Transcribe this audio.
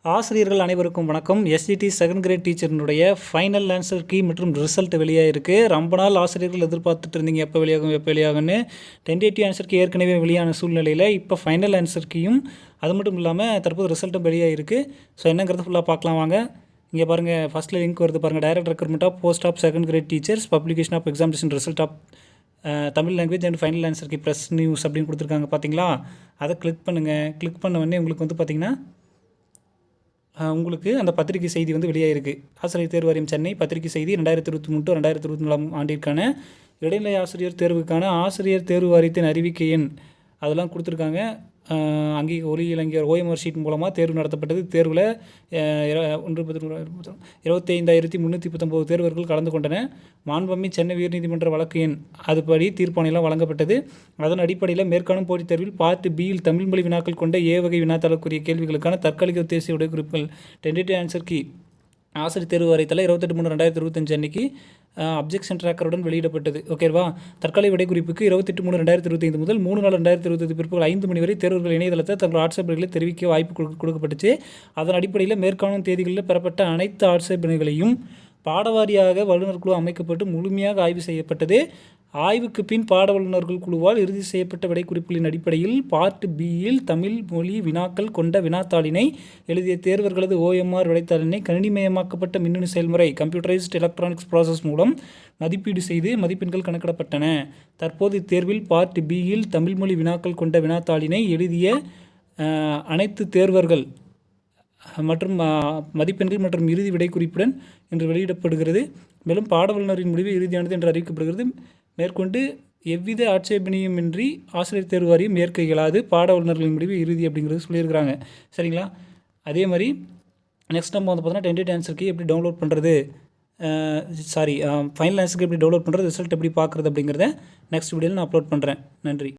ஆசிரியர்கள் அனைவருக்கும் வணக்கம். எஸ்ஜிடி செகண்ட் கிரேட் டீச்சரினுடைய ஃபைனல் ஆன்சர் கீ மற்றும் ரிசல்ட் வெளியாகிருக்கு. ரொம்ப நாள் ஆசிரியர்கள் எதிர்பார்த்துட்டு இருந்தீங்க எப்போ வெளியாகும்னு. டென்டேட்டிவ் ஆன்சர் கீ ஏற்கனவே வெளியான சூழ்நிலையில் இப்போ ஃபைனல் ஆன்சர் கீயும் அது மட்டும் இல்லாமல் தற்போது ரிசல்ட்டும் வெளியாகிருக்கு. ஸோ என்னங்கிறது ஃபுல்லாக பார்க்கலாம் வாங்க. இங்கே பாருங்கள், ஃபஸ்ட்டில் லிங்க் வருது பாருங்கள். Direct recruitment of post of second grade teachers, publication of examination result of Tamil language and final answer key press news அப்படின்னு கொடுத்துருக்காங்க பார்த்தீங்களா. அதை கிளிக் பண்ணுங்கள். கிளிக் பண்ண உடனே உங்களுக்கு வந்து பார்த்திங்கன்னா உங்களுக்கு அந்த பத்திரிகை செய்தி வந்து வெளியாகிருக்கு. ஆசிரியர் தேர்வு வாரியம் சென்னை பத்திரிகை செய்தி 2023 to 2024 ஆண்டிற்கான இடைநிலை ஆசிரியர் தேர்வுக்கான ஆசிரியர் தேர்வு வாரியத்தின் அறிவிக்கை எண் அதெல்லாம் கொடுத்துருக்காங்க. அங்கே ஒலி இளைஞர் ஓஎம்ஆர் ஷீட் மூலமாக தேர்வு நடத்தப்பட்டது. தேர்வில் 25,319 தேர்வர்கள் கலந்து கொண்டன. மாண்புமிகு சென்னை உயர்நீதிமன்ற வழக்கு எண் அதுபடி தீர்ப்பாணையெல்லாம் வழங்கப்பட்டது. அதன் அடிப்படையில் மேற்காணும் போட்டித் தேர்வில் பார்ட் பியில் தமிழ் மொழி வினாக்கள் கொண்ட வகை வினாத்தாளுக்குரிய கேள்விகளுக்கான தற்காலிக உத்தேசிய உடைக்குறிப்புகள் டென்டேட்டிவ் ஆன்சர் கீ ஆசிரியர் தேர்வு வாரியத்தில் 28/3/2025 அன்றைக்கி அப்ஜெக்ஷன் ட்ராக்கருடன் வெளியிடப்பட்டது. ஓகேவா. தற்காலிக விடைக்குறிப்புக்கு 28/3/2025 முதல் 3/4/2025 பிற்பகல் 5 மணி வரை தேர்வர்கள் இணையதளத்தை தங்கள் ஆட்சேபனைகளை தெரிவிக்க வாய்ப்பு கொடுக்கப்பட்டுச்சு. அதன் அடிப்படையில் மேற்காணும் தேதிகளில் பெறப்பட்ட அனைத்து ஆட்சேபனைகளையும் பாடவாரியாக வல்லுநர் குழு அமைக்கப்பட்டு முழுமையாக ஆய்வு செய்யப்பட்டது. ஆய்வுக்கு பின் பாட வல்லுநர்கள் குழுவால் இறுதி செய்யப்பட்ட விடைக்குறிப்புகளின் அடிப்படையில் பார்ட் பியில் தமிழ் மொழி வினாக்கள் கொண்ட வினாத்தாளினை எழுதிய தேர்வர்களது ஓஎம்ஆர் விடைத்தாளினை கணினிமயமாக்கப்பட்ட மின்னணு செயல்முறை கம்ப்யூட்டரைஸ்ட் எலக்ட்ரானிக்ஸ் ப்ராசஸ் மூலம் மதிப்பீடு செய்து மதிப்பெண்கள் கணக்கிடப்பட்டன. தற்போது இத்தேர்வில் பார்ட் பியில் தமிழ் மொழி வினாக்கள் கொண்ட வினாத்தாளினை எழுதிய அனைத்து தேர்வர்கள் மற்றும் மதிப்பெண்கள் மற்றும் இறுதி விடைக்குறிப்புடன் இன்று வெளியிடப்படுகிறது. மேலும் பாட வல்லுநரின் முடிவு இறுதியானது என்று அறிவிக்கப்படுகிறது. மேற்கொண்டு எவ்வித ஆட்சேபனையுமின்றி ஆசிரியர் தேர்வு வாரியம் ஏற்க இயலாது. பாட வல்லுநர்களின் முடிவு இறுதி அப்படிங்கிறது சொல்லியிருக்கிறாங்க. சரிங்களா. அதே மாதிரி நெக்ஸ்ட் நம்ம வந்து பார்த்தோன்னா டென்டேட்டிவ் ஆன்சர் கீ எப்படி டவுன்லோட் பண்ணுறது, ஃபைனல் ஆன்சர் கீ எப்படி டவுன்லோட் பண்ணுறது, ரிசல்ட் எப்படி பார்க்குறது அப்படிங்கிறத நெக்ஸ்ட் வீடியோவில் நான் அப்லோட் பண்ணுறேன். நன்றி.